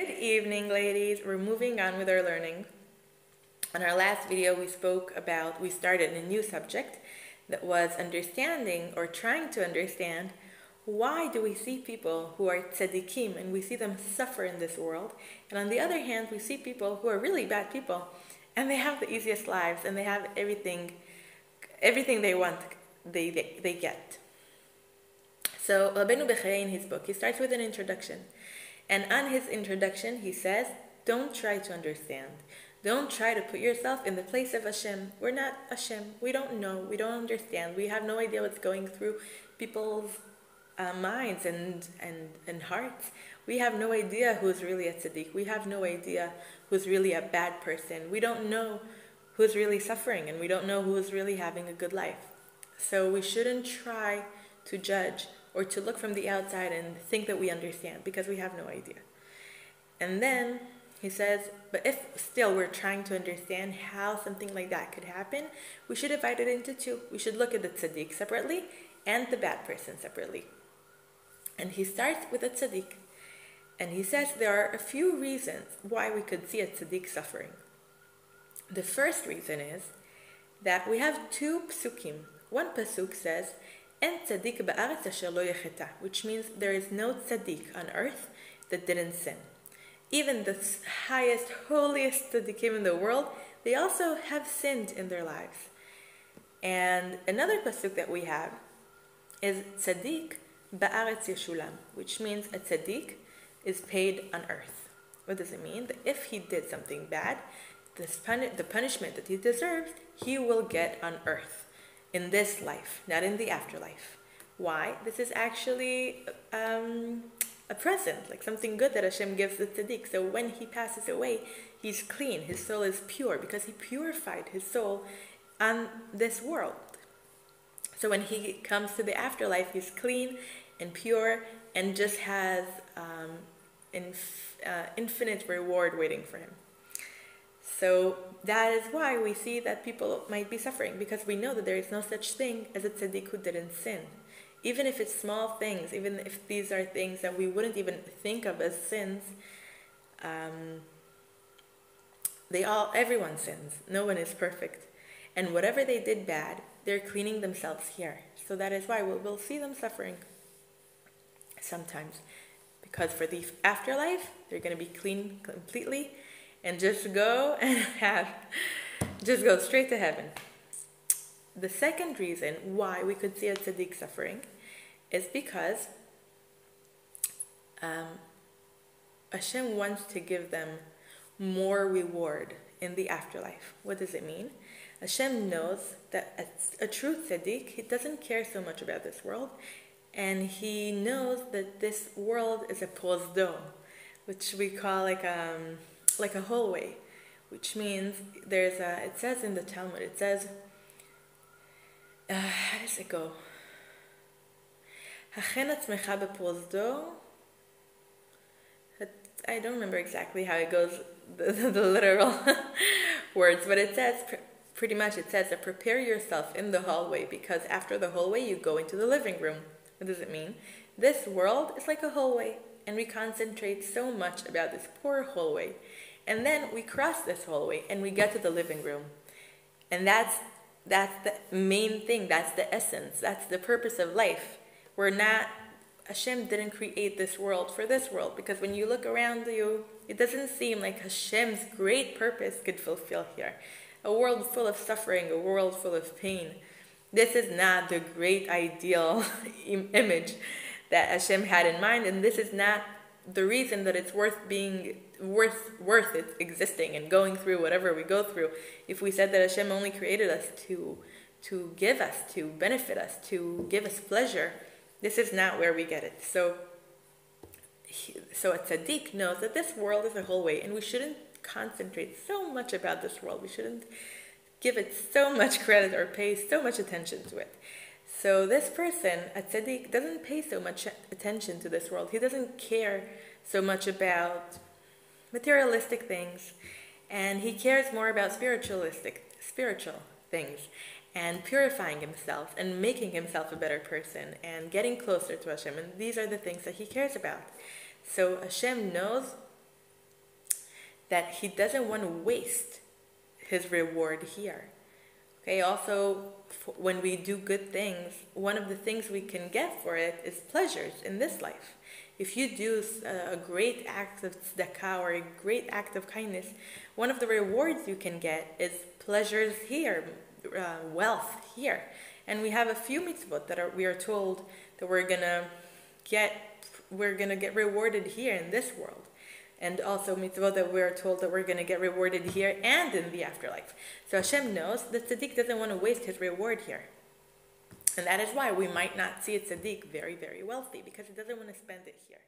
Good evening, ladies. We're moving on with our learning. On our last video, we started a new subject that was understanding or trying to understand why do we see people who are tzaddikim and we see them suffer in this world, and on the other hand, we see people who are really bad people and they have the easiest lives and they have everything they want, they get. So Rabbeinu Bechai, in his book, he starts with an introduction. And on his introduction, he says, don't try to understand. Don't try to put yourself in the place of Hashem. We're not Hashem. We don't know. We don't understand. We have no idea what's going through people's minds and hearts. We have no idea who's really a tzaddik. We have no idea who's really a bad person. We don't know who's really suffering, and we don't know who's really having a good life. So we shouldn't try to judge or to look from the outside and think that we understand, because we have no idea. And then he says, but if still we're trying to understand how something like that could happen, we should divide it into two. We should look at the tzaddik separately and the bad person separately. And he starts with a tzaddik. And he says there are a few reasons why we could see a tzaddik suffering. The first reason is that we have two psukim. One pasuk says, En tzaddik ba'aretz asher lo yecheta, which means there is no tzaddik on earth that didn't sin. Even the highest, holiest tzaddikim in the world, they also have sinned in their lives. And another pasuk that we have is tzaddik ba'aretz yeshulam, which means a tzaddik is paid on earth. What does it mean? That if he did something bad, the punishment that he deserves, he will get on earth. In this life, not in the afterlife. Why? This is actually a present, like something good that Hashem gives the tzaddik. So when he passes away, he's clean. His soul is pure because he purified his soul on this world. So when he comes to the afterlife, he's clean and pure and just has infinite reward waiting for him. So that is why we see that people might be suffering, because we know that there is no such thing as a tzaddik who didn't sin. Even if it's small things, even if these are things that we wouldn't even think of as sins, everyone sins. No one is perfect. And whatever they did bad, they're cleaning themselves here. So that is why we'll see them suffering sometimes. Because for the afterlife, they're going to be clean completely, and just go straight to heaven. The second reason why we could see a tzaddik suffering is because Hashem wants to give them more reward in the afterlife. What does it mean? Hashem knows that a true tzaddik, he doesn't care so much about this world, and he knows that this world is a prosdo, which we call like a hallway, which means it says in the Talmud, it says, how does it go? I don't remember exactly how it goes, the literal words, but it says, pretty much it says that prepare yourself in the hallway, because after the hallway you go into the living room. What does it mean? This world is like a hallway, and we concentrate so much about this poor hallway. And then we cross this hallway and we get to the living room. And that's the main thing, that's the essence, that's the purpose of life. Hashem didn't create this world for this world, because when you look around you, it doesn't seem like Hashem's great purpose could fulfill here. A world full of suffering, a world full of pain. This is not the great ideal image that Hashem had in mind, and this is not the reason that it's worth it existing and going through whatever we go through. If we said that Hashem only created us to give us, to benefit us, to give us pleasure, this is not where we get it. So a tzaddik knows that this world is a hallway, and we shouldn't concentrate so much about this world. We shouldn't give it so much credit or pay so much attention to it. So this person, a tzaddik, doesn't pay so much attention to this world. He doesn't care so much about materialistic things, and he cares more about spiritual things, and purifying himself and making himself a better person and getting closer to Hashem. And these are the things that he cares about. So Hashem knows that he doesn't want to waste his reward here. Okay, also, when we do good things, one of the things we can get for it is pleasures in this life. If you do a great act of tzedakah or a great act of kindness, one of the rewards you can get is pleasures here, wealth here. And we have a few mitzvot that we are told that we're gonna get rewarded here in this world. And also mitzvot that we're told that we're going to get rewarded here and in the afterlife. So Hashem knows that tzaddik doesn't want to waste his reward here. And that is why we might not see a tzaddik very, very wealthy, because he doesn't want to spend it here.